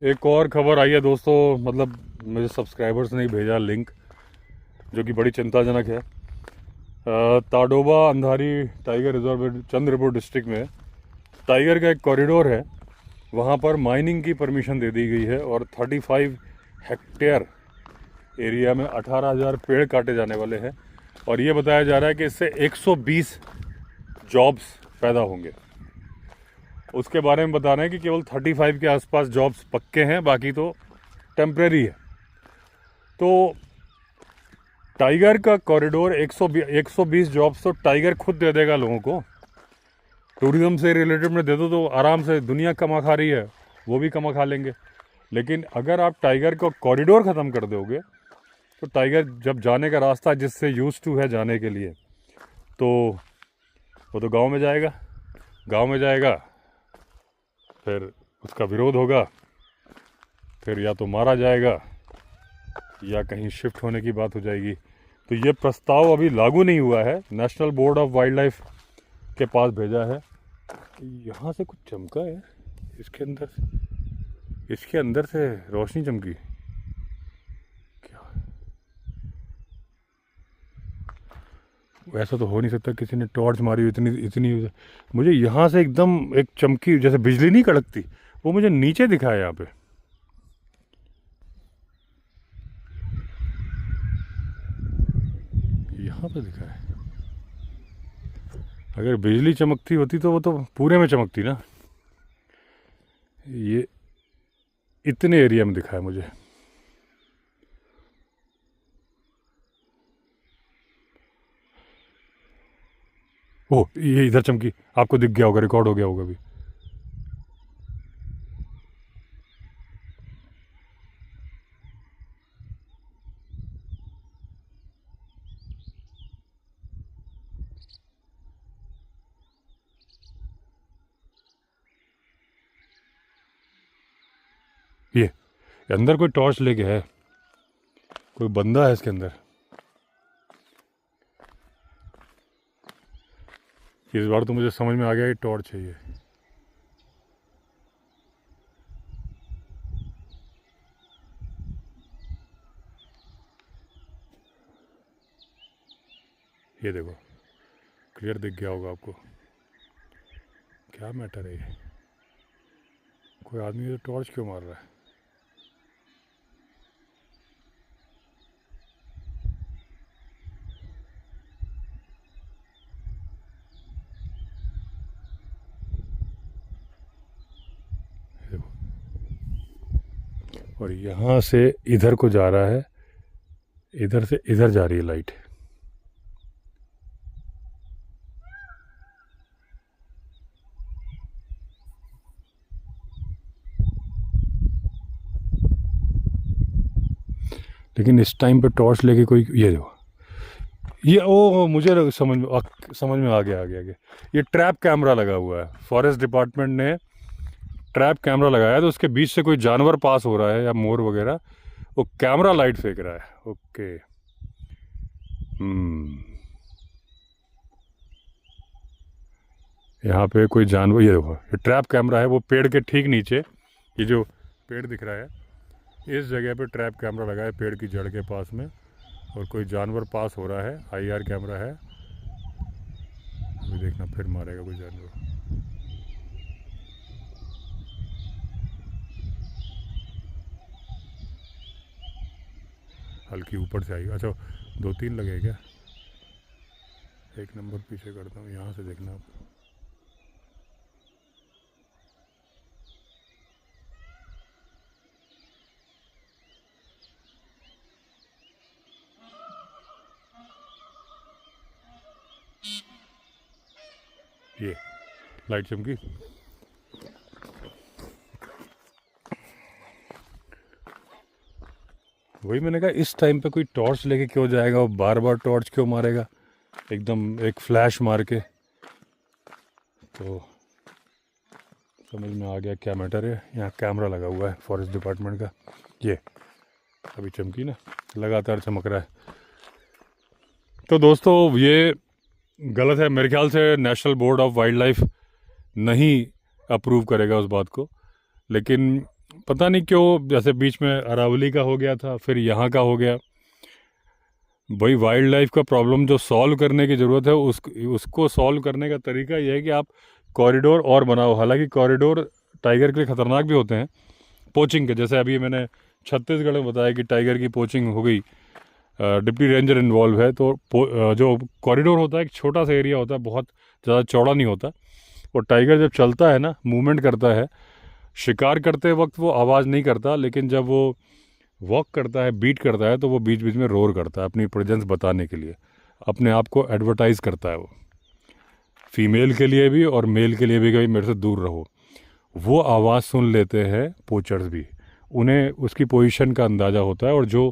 एक और खबर आई है दोस्तों, मतलब मेरे सब्सक्राइबर्स ने ही भेजा लिंक, जो कि बड़ी चिंताजनक है। Tadoba Andhari tiger reserve Chandrapur district में टाइगर का एक कॉरिडोर है। वहाँ पर माइनिंग की परमिशन दे दी गई है और 35 हेक्टेयर एरिया में 18,000 पेड़ काटे जाने वाले हैं। और ये बताया जा रहा है कि इससे 120 जॉब्स पैदा होंगे। उसके बारे में बता रहे हैं कि केवल 35 के आसपास जॉब्स पक्के हैं, बाकी तो टेम्परेरी है। तो टाइगर का कॉरिडोर 120 जॉब्स तो टाइगर खुद दे देगा लोगों को। टूरिज्म से रिलेटेड में दे दो तो आराम से दुनिया कमा खा रही है, वो भी कमा खा लेंगे। लेकिन अगर आप टाइगर को कॉरिडोर ख़त्म कर दोगे तो टाइगर जब जाने का रास्ता जिससे यूज टू है जाने के लिए, तो वो तो गांव में जाएगा। गांव में जाएगा, फिर उसका विरोध होगा, फिर या तो मारा जाएगा या कहीं शिफ्ट होने की बात हो जाएगी। तो ये प्रस्ताव अभी लागू नहीं हुआ है, national board of wild life के पास भेजा है। यहाँ से कुछ चमका है, इसके अंदर से रोशनी चमकी क्या? ऐसा तो हो नहीं सकता, किसी ने टॉर्च मारी हो इतनी इतनी। मुझे यहाँ से एकदम एक चमकी, जैसे बिजली नहीं कड़कती, वो मुझे नीचे दिखा है यहाँ पे। यहाँ पे दिखा है। अगर बिजली चमकती होती तो वो तो पूरे में चमकती ना। ये इतने एरिया में दिखा है मुझे। ओह, ये इधर चमकी, आपको दिख गया होगा, रिकॉर्ड हो गया होगा अभी। ये अंदर कोई टॉर्च लेके है, कोई बंदा है इसके अंदर। इस बार तो मुझे समझ में आ गया कि टॉर्च है ये देखो, क्लियर दिख गया होगा आपको। क्या मैटर है ये? कोई आदमी तो टॉर्च क्यों मार रहा है? ये देखो, और यहाँ से इधर को जा रहा है, इधर से इधर जा रही है लाइट। लेकिन इस टाइम पे टॉर्च लेके कोई, ये देखो, ये ओ मुझे समझ में आ गया। ये ट्रैप कैमरा लगा हुआ है, फॉरेस्ट डिपार्टमेंट ने ट्रैप कैमरा लगाया है। तो उसके बीच से कोई जानवर पास हो रहा है या मोर वगैरह, वो कैमरा लाइट फेंक रहा है। ओके। यहाँ पे कोई जानवर, ये देखो, ये ट्रैप कैमरा है, वो पेड़ के ठीक नीचे, ये जो पेड़ दिख रहा है इस जगह पे ट्रैप कैमरा लगा है, पेड़ की जड़ के पास में। और कोई जानवर पास हो रहा है, आईआर कैमरा है। अभी देखना, फिर मारेगा कोई जानवर। हल्की ऊपर से आएगी। अच्छा, 2-3 लगे क्या? एक नंबर पीछे करता हूँ, यहाँ से देखना आप। ये लाइट चमकी। वही मैंने कहा, इस टाइम पे कोई टॉर्च लेके क्यों जाएगा, वो बार बार टॉर्च क्यों मारेगा एकदम एक फ्लैश मार के। तो समझ में आ गया क्या मैटर है। यहाँ कैमरा लगा हुआ है फॉरेस्ट डिपार्टमेंट का। ये अभी चमकी ना, लगातार चमक रहा है। तो दोस्तों, ये गलत है मेरे ख्याल से। National board of wild life नहीं अप्रूव करेगा उस बात को। लेकिन पता नहीं क्यों, जैसे बीच में अरावली का हो गया था, फिर यहाँ का हो गया। भाई वाइल्ड लाइफ का प्रॉब्लम जो सॉल्व करने की ज़रूरत है, उसको सॉल्व करने का तरीका यह है कि आप कॉरिडोर और बनाओ। हालांकि कॉरिडोर टाइगर के लिए ख़तरनाक भी होते हैं पोचिंग के। जैसे अभी मैंने छत्तीसगढ़ में बताया कि टाइगर की पोचिंग हो गई, डिप्टी रेंजर इन्वॉल्व है। तो जो कॉरिडोर होता है एक छोटा सा एरिया होता है, बहुत ज़्यादा चौड़ा नहीं होता। और टाइगर जब चलता है ना, मूवमेंट करता है, शिकार करते वक्त वो आवाज़ नहीं करता, लेकिन जब वो वॉक करता है, बीट करता है, तो वो बीच बीच में रोर करता है अपनी प्रेजेंस बताने के लिए, अपने आप को एडवर्टाइज़ करता है वो, फीमेल के लिए भी और मेल के लिए भी, कभी मेरे से दूर रहो। वो आवाज़ सुन लेते हैं पोचर्स भी, उन्हें उसकी पोजीशन का अंदाज़ा होता है। और जो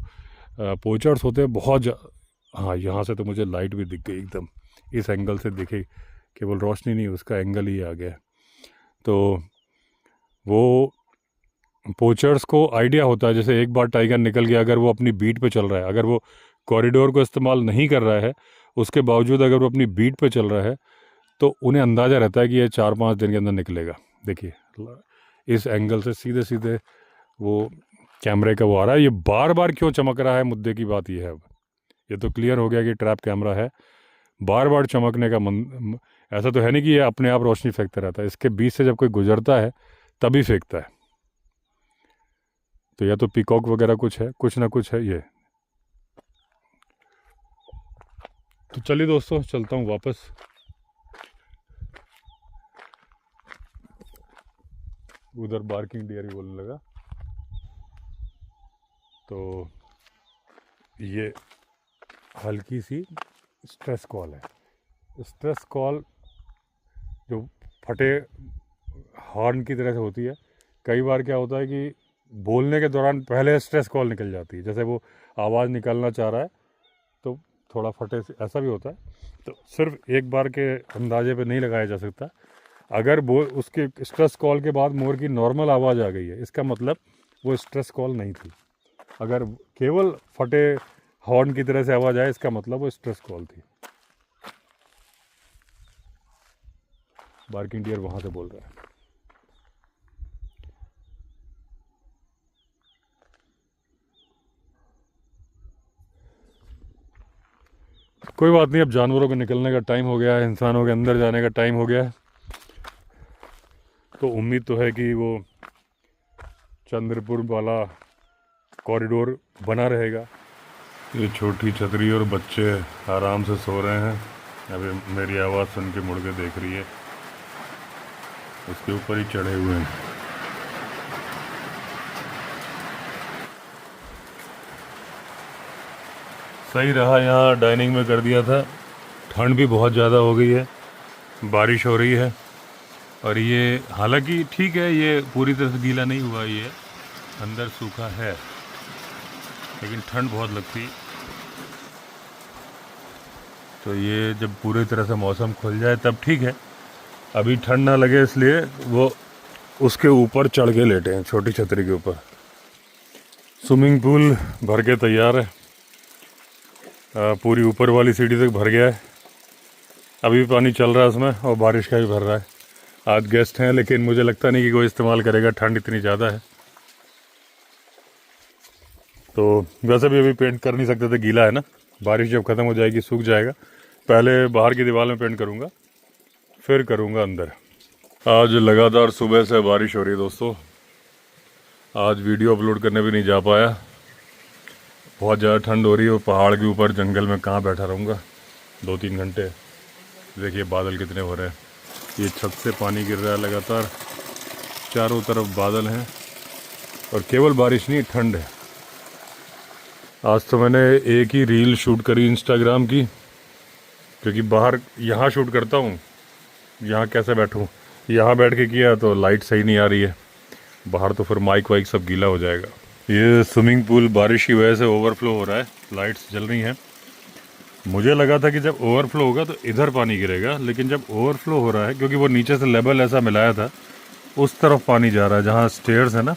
पोचर्स होते हैं बहुत हाँ, यहाँ से तो मुझे लाइट भी दिख गई एकदम, इस एंगल से दिखी, केवल रोशनी नहीं, उसका एंगल ही आ गया। तो वो पोचर्स को आइडिया होता है, जैसे एक बार टाइगर निकल गया, अगर वो अपनी बीट पे चल रहा है, अगर वो कॉरिडोर को इस्तेमाल नहीं कर रहा है, उसके बावजूद अगर वो अपनी बीट पे चल रहा है, तो उन्हें अंदाज़ा रहता है कि ये 4-5 दिन के अंदर निकलेगा। देखिए इस एंगल से सीधे सीधे वो कैमरे का वो आ रहा है। ये बार बार क्यों चमक रहा है, मुद्दे की बात ये है। अब ये तो क्लियर हो गया कि ट्रैप कैमरा है। बार बार चमकने का ऐसा तो है नहीं कि ये अपने आप रोशनी फेंकता रहता है, इसके बीच से जब कोई गुजरता है तभी फेंकता है। तो या तो पीकॉक वगैरह कुछ है, कुछ ना कुछ है ये। तो चलिए दोस्तों, चलता हूँ वापस। उधर बार्किंग डियर ही बोलने लगा। तो ये हल्की सी स्ट्रेस कॉल है। स्ट्रेस कॉल जो फटे हॉर्न की तरह से होती है। कई बार क्या होता है कि बोलने के दौरान पहले स्ट्रेस कॉल निकल जाती है, जैसे वो आवाज़ निकालना चाह रहा है तो थोड़ा फटे से, ऐसा भी होता है। तो सिर्फ एक बार के अंदाजे पे नहीं लगाया जा सकता। अगर उसके स्ट्रेस कॉल के बाद मोर की नॉर्मल आवाज़ आ गई है, इसका मतलब वो स्ट्रेस कॉल नहीं थी। अगर केवल फटे हॉर्न की तरह से आवाज़ आए, इसका मतलब वो स्ट्रेस कॉल थी। बार्किंग डियर वहाँ से बोल रहा है। कोई बात नहीं, अब जानवरों के निकलने का टाइम हो गया है, इंसानों के अंदर जाने का टाइम हो गया है। तो उम्मीद तो है कि वो चंद्रपुर वाला कॉरिडोर बना रहेगा। ये छोटी छतरी और बच्चे आराम से सो रहे हैं। अभी मेरी आवाज़ सुन के मुड़ के देख रही है, उसके ऊपर ही चढ़े हुए हैं। सही रहा, यहाँ डाइनिंग में कर दिया था। ठंड भी बहुत ज़्यादा हो गई है, बारिश हो रही है। और ये हालांकि ठीक है, ये पूरी तरह से गीला नहीं हुआ, ये अंदर सूखा है, लेकिन ठंड बहुत लगती है। तो ये जब पूरी तरह से मौसम खुल जाए तब ठीक है। अभी ठंड ना लगे इसलिए वो उसके ऊपर चढ़ के लेटे हैं, छोटी छतरी के ऊपर। स्विमिंग पूल भर के तैयार है, पूरी ऊपर वाली सीढ़ी तक भर गया है। अभी भी पानी चल रहा है उसमें, और बारिश का भी भर रहा है। आज गेस्ट हैं, लेकिन मुझे लगता नहीं कि कोई इस्तेमाल करेगा, ठंड इतनी ज़्यादा है। तो वैसे भी अभी पेंट कर नहीं सकते थे, गीला है ना। बारिश जब ख़त्म हो जाएगी सूख जाएगा। पहले बाहर की दीवार में पेंट करूँगा, फिर करूँगा अंदर। आज लगातार सुबह से बारिश हो रही है दोस्तों। आज वीडियो अपलोड करने भी नहीं जा पाया, बहुत ज़्यादा ठंड हो रही है। और पहाड़ के ऊपर जंगल में कहाँ बैठा रहूँगा 2-3 घंटे। देखिए बादल कितने हो रहे हैं, ये छत से पानी गिर रहा है लगातार, चारों तरफ बादल हैं और केवल बारिश नहीं, ठंड है। आज तो मैंने एक ही रील शूट करी इंस्टाग्राम की, क्योंकि बाहर यहाँ शूट करता हूँ, यहाँ कैसे बैठूँ। यहाँ बैठ के किया तो लाइट सही नहीं आ रही है, बाहर तो फिर माइक वाइक सब गीला हो जाएगा। ये स्विमिंग पूल बारिश की वजह से ओवरफ्लो हो रहा है, लाइट्स जल रही हैं। मुझे लगा था कि जब ओवरफ्लो होगा तो इधर पानी गिरेगा, लेकिन जब ओवरफ्लो हो रहा है, क्योंकि वो नीचे से लेवल ऐसा मिलाया था, उस तरफ पानी जा रहा है जहाँ स्टेयर्स है ना,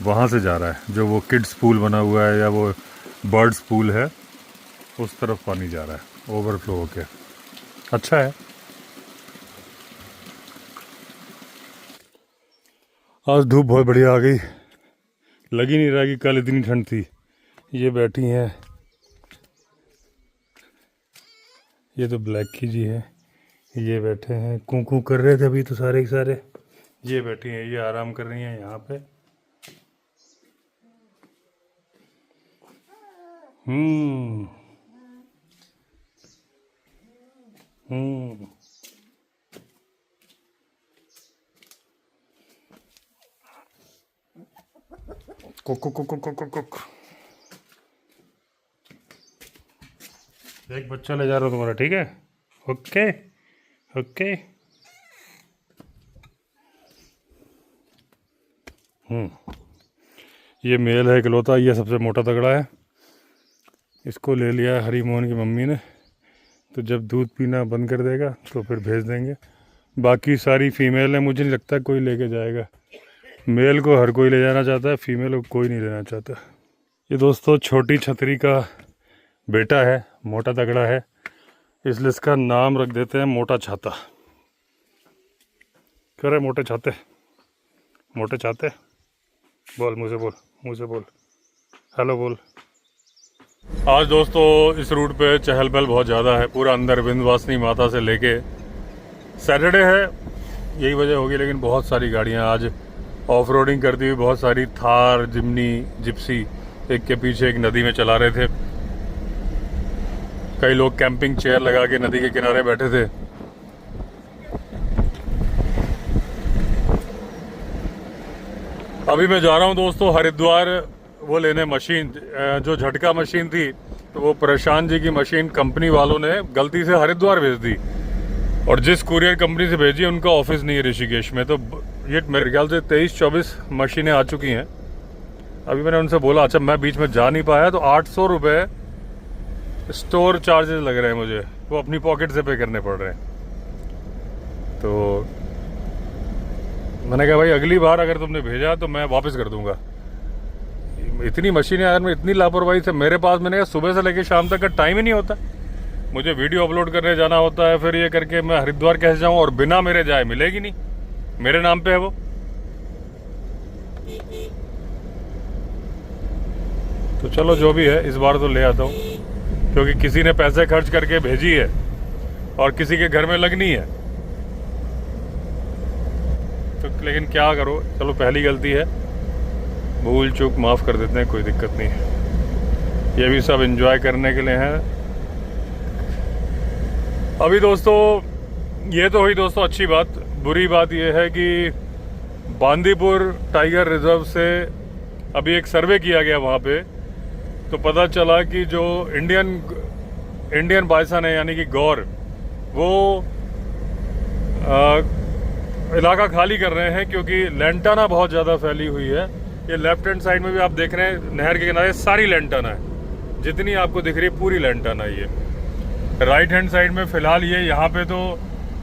वहाँ से जा रहा है। जो वो किड्स पूल बना हुआ है या वो बर्ड्स पूल है, उस तरफ पानी जा रहा है ओवरफ्लो होके। अच्छा है। आज धूप बहुत बढ़िया आ गई, लग ही नहीं रहा कि कल इतनी ठंड थी। ये बैठी हैं, ये तो ब्लैक की जी है, ये बैठे हैं कूं कर रहे थे अभी तो सारे के सारे। ये बैठी हैं, ये आराम कर रही हैं यहाँ पे। हम्म। कुक कुक कुक कुक कुक। एक बच्चा ले जा रहा हूँ तुम्हारा, ठीक है? Okay okay. ये मेल है इकलौता, ये सबसे मोटा तगड़ा है। इसको ले लिया हरी मोहन की मम्मी ने, तो जब दूध पीना बंद कर देगा तो फिर भेज देंगे। बाकी सारी फीमेल है, मुझे नहीं लगता कोई लेके जाएगा। मेल को हर कोई ले जाना चाहता है, फीमेल को कोई नहीं लेना चाहता। ये दोस्तों छोटी छतरी का बेटा है, मोटा तगड़ा है, इसलिए इसका नाम रख देते हैं मोटा छाता। कह रहे मोटे छाते, मोटे छाते। बोल, मुझे बोल, मुझे बोल, हेलो बोल। आज दोस्तों इस रूट पे चहल पहल बहुत ज़्यादा है, पूरा अंदर विंध्यवासिनी माता से लेके। सैटरडे है यही वजह होगी, लेकिन बहुत सारी गाड़ियाँ आज ऑफ रोडिंग करती हुई, बहुत सारी थार, जिम्नी, जिप्सी एक के पीछे एक नदी में चला रहे थे। कई लोग कैंपिंग चेयर लगा के नदी के किनारे बैठे थे। अभी मैं जा रहा हूं दोस्तों हरिद्वार वो लेने मशीन, जो झटका मशीन थी, तो वो प्रशांत जी की मशीन कंपनी वालों ने गलती से हरिद्वार भेज दी, और जिस कुरियर कंपनी से भेजी उनका ऑफिस नहीं है ऋषिकेश में। तो ये मेरे ख्याल से 23-24 मशीनें आ चुकी हैं। अभी मैंने उनसे बोला, अच्छा मैं बीच में जा नहीं पाया, तो 800 रुपये स्टोर चार्जेस लग रहे हैं मुझे, वो अपनी पॉकेट से पे करने पड़ रहे हैं। तो मैंने कहा भाई अगली बार अगर तुमने भेजा तो मैं वापस कर दूंगा। इतनी मशीनें यार में इतनी लापरवाही से मेरे पास, मैंने कहा सुबह से लेकर शाम तक का टाइम ही नहीं होता, मुझे वीडियो अपलोड करने जाना होता है, फिर ये करके मैं हरिद्वार कैसे जाऊं, और बिना मेरे जाए मिलेगी नहीं, मेरे नाम पे है वो। तो चलो जो भी है इस बार तो ले आता हूँ, क्योंकि किसी ने पैसे खर्च करके भेजी है और किसी के घर में लगनी है। तो लेकिन क्या करो, चलो पहली गलती है, भूल चूक माफ़ कर देते हैं, कोई दिक्कत नहीं है। ये भी सब एंजॉय करने के लिए हैं। अभी दोस्तों ये तो हुई दोस्तों अच्छी बात। बुरी बात ये है कि बांदीपुर टाइगर रिजर्व से अभी एक सर्वे किया गया वहाँ पे, तो पता चला कि जो इंडियन बाइसन है यानी कि गौर, वो इलाका खाली कर रहे हैं, क्योंकि लैंटाना बहुत ज़्यादा फैली हुई है। ये लेफ्ट हैंड साइड में भी आप देख रहे हैं, नहर के किनारे सारी लैंटाना है, जितनी आपको दिख रही है पूरी लैंटाना ये। राइट हैंड साइड में फिलहाल ये यहाँ पे तो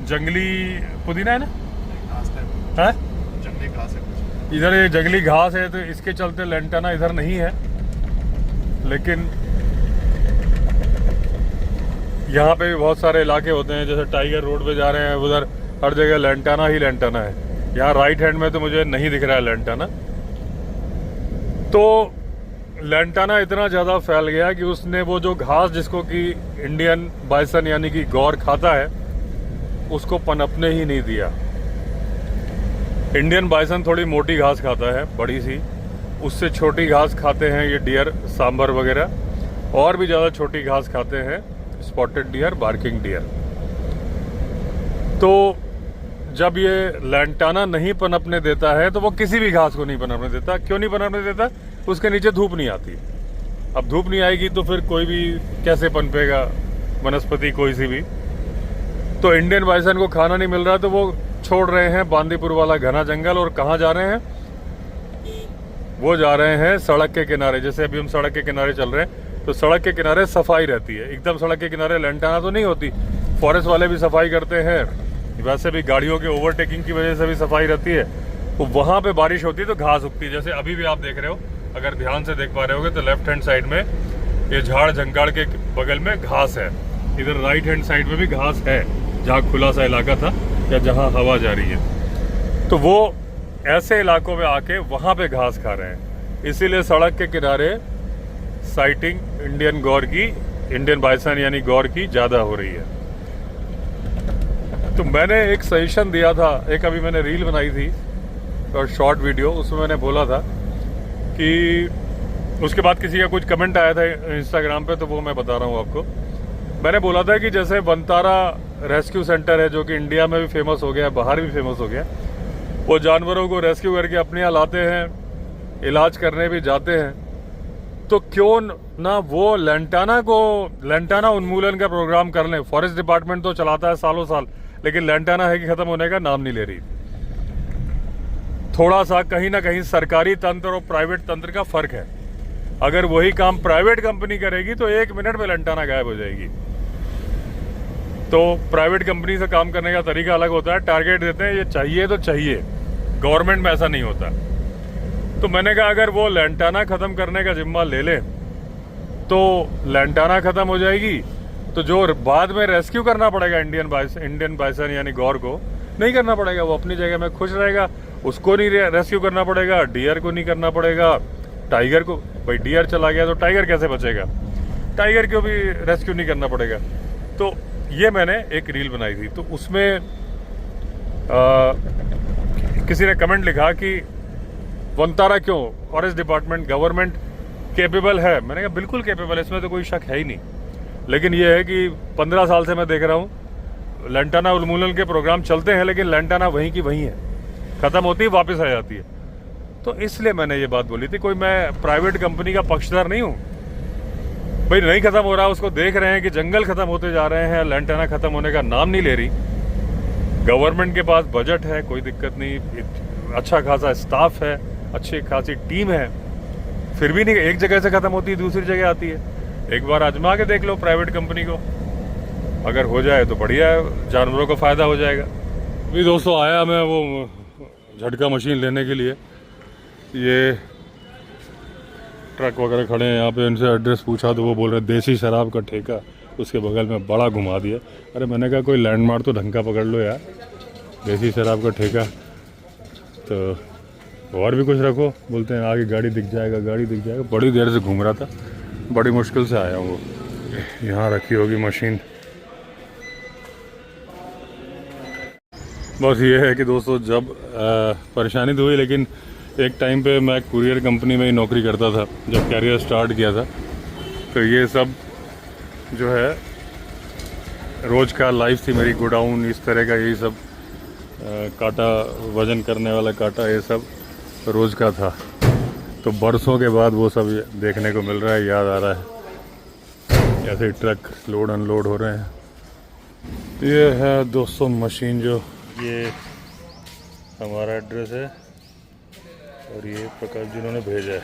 जंगली पुदीना है ना, है जंगली घास है, इधर ये जंगली घास है, तो इसके चलते लैंटाना इधर नहीं है। लेकिन यहाँ पे भी बहुत सारे इलाके होते हैं, जैसे टाइगर रोड पे जा रहे हैं, उधर हर जगह लैंटाना ही लैंटाना है। यहाँ राइट हैंड में तो मुझे नहीं दिख रहा है लैंटाना। तो लैंटाना इतना ज़्यादा फैल गया कि उसने वो जो घास जिसको कि इंडियन बाइसन यानी कि गौर खाता है, उसको पनपने ही नहीं दिया। इंडियन बाइसन थोड़ी मोटी घास खाता है, बड़ी सी, उससे छोटी घास खाते हैं ये डियर, सांबर वगैरह, और भी ज़्यादा छोटी घास खाते हैं स्पॉटेड डियर, बार्किंग डियर। तो जब ये लैंटाना नहीं पनपने देता है तो वो किसी भी घास को नहीं पनपने देता। क्यों नहीं पनपने देता? उसके नीचे धूप नहीं आती। अब धूप नहीं आएगी तो फिर कोई भी कैसे पनपेगा वनस्पति, कोई सी भी। तो इंडियन बाइसन को खाना नहीं मिल रहा, तो वो छोड़ रहे हैं बांदीपुर वाला घना जंगल। और कहाँ जा रहे हैं? वो जा रहे हैं सड़क के किनारे। जैसे अभी हम सड़क के किनारे चल रहे हैं, तो सड़क के किनारे सफाई रहती है एकदम। सड़क के किनारे लैंटाना तो नहीं होती, फॉरेस्ट वाले भी सफाई करते हैं, वैसे भी गाड़ियों के ओवरटेकिंग की वजह से भी सफाई रहती है। तो वहाँ पे बारिश होती है तो घास उगती है। जैसे अभी भी आप देख रहे हो, अगर ध्यान से देख पा रहे होगे तो लेफ्ट हैंड साइड में ये झाड़ झंकाड़ के बगल में घास है। इधर राइट हैंड साइड में भी घास है, जहाँ खुला सा इलाका था या जहाँ हवा जा रही है। तो वो ऐसे इलाकों में आके वहाँ पे घास खा रहे हैं। इसीलिए सड़क के किनारे साइटिंग इंडियन गौर की, इंडियन बाइसन यानी गौर की ज़्यादा हो रही है। तो मैंने एक सजेशन दिया था, एक अभी मैंने रील बनाई थी और शॉर्ट वीडियो, उसमें मैंने बोला था कि उसके बाद किसी का कुछ कमेंट आया था इंस्टाग्राम पे, तो वो मैं बता रहा हूँ आपको। मैंने बोला था कि जैसे वनतारा रेस्क्यू सेंटर है जो कि इंडिया में भी फेमस हो गया, बाहर भी फेमस हो गया, वो जानवरों को रेस्क्यू करके अपने यहाँ लाते हैं, इलाज करने भी जाते हैं, तो क्यों ना वो लैंटाना उन्मूलन का प्रोग्राम कर लें। फॉरेस्ट डिपार्टमेंट तो चलाता है सालों साल, लेकिन लैंटाना है कि खत्म होने का नाम नहीं ले रही। थोड़ा सा कहीं ना कहीं सरकारी तंत्र और प्राइवेट तंत्र का फर्क है। अगर वही काम प्राइवेट कंपनी करेगी तो 1 मिनट में लैंटाना गायब हो जाएगी। तो प्राइवेट कंपनी से काम करने का तरीका अलग होता है, टारगेट देते हैं, ये चाहिए तो चाहिए। गवर्नमेंट में ऐसा नहीं होता। तो मैंने कहा अगर वो लैंटाना खत्म करने का जिम्मा ले ले तो लैंटाना खत्म हो जाएगी, तो जो बाद में रेस्क्यू करना पड़ेगा इंडियन बाइसन यानी गौर को, नहीं करना पड़ेगा। वो अपनी जगह में खुश रहेगा, उसको नहीं रेस्क्यू करना पड़ेगा, डियर को नहीं करना पड़ेगा, टाइगर को। भाई डियर चला गया तो टाइगर कैसे बचेगा, टाइगर को भी रेस्क्यू नहीं करना पड़ेगा। तो ये मैंने एक रील बनाई थी, तो उसमें किसी ने कमेंट लिखा कि वनतारा क्यों, फॉरेस्ट डिपार्टमेंट गवर्नमेंट कैपेबल है। मैंने कहा बिल्कुल कैपेबल है, इसमें तो कोई शक है ही नहीं। लेकिन ये है कि 15 साल से मैं देख रहा हूँ लैंटाना उन्मूलन के प्रोग्राम चलते हैं, लेकिन लैंटाना वहीं की वहीं है, ख़त्म होती है वापस आ जाती है। तो इसलिए मैंने ये बात बोली थी। कोई मैं प्राइवेट कंपनी का पक्षधर नहीं हूँ भाई, नहीं खत्म हो रहा, उसको देख रहे हैं कि जंगल खत्म होते जा रहे हैं, लैंटाना खत्म होने का नाम नहीं ले रही। गवर्नमेंट के पास बजट है, कोई दिक्कत नहीं, अच्छा खासा स्टाफ है, अच्छी खासी टीम है, फिर भी नहीं एक जगह से खत्म होती है दूसरी जगह आती है। एक बार आजमा के देख लो प्राइवेट कंपनी को, अगर हो जाए तो बढ़िया है, जानवरों को फ़ायदा हो जाएगा। अभी दोस्तों आया मैं वो झटका मशीन लेने के लिए, ये ट्रक वगैरह खड़े हैं यहाँ पे, इनसे एड्रेस पूछा तो वो बोल रहे देसी शराब का ठेका, उसके बगल में बड़ा घुमा दिया। अरे मैंने कहा कोई लैंडमार्क तो ढंग का पकड़ लो यार, देसी शराब का ठेका तो और भी कुछ रखो। बोलते हैं आगे गाड़ी दिख जाएगा, गाड़ी दिख जाएगा। बड़ी देर से घूम रहा था, बड़ी मुश्किल से आया हूँ। वो यहाँ रखी होगी मशीन। बस ये है कि दोस्तों जब परेशानी तो हुई, लेकिन एक टाइम पे मैं कुरियर कंपनी में ही नौकरी करता था जब कैरियर स्टार्ट किया था। तो ये सब जो है रोज़ का लाइफ थी मेरी, गोडाउन इस तरह का, यही सब कांटा, वज़न करने वाला कांटा, ये सब रोज़ का था। तो बरसों के बाद वो सब देखने को मिल रहा है, याद आ रहा है, ऐसे ट्रक लोड अनलोड हो रहे हैं। ये है दोस्तों मशीन, जो ये हमारा एड्रेस है और ये प्रकाश जिन्होंने भेजा है।